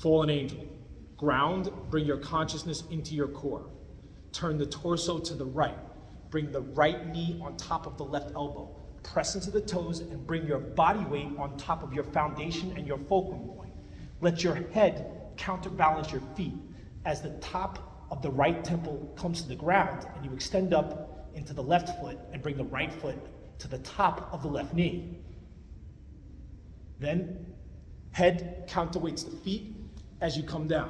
fallen angel. Ground, bring your consciousness into your core. Turn the torso to the right. Bring the right knee on top of the left elbow. Press into the toes and bring your body weight on top of your foundation and your fulcrum point. Let your head counterbalance your feet as the top of the right temple comes to the ground and you extend up into the left foot and bring the right foot to the top of the left knee. Then, head counterweights the feet as you come down.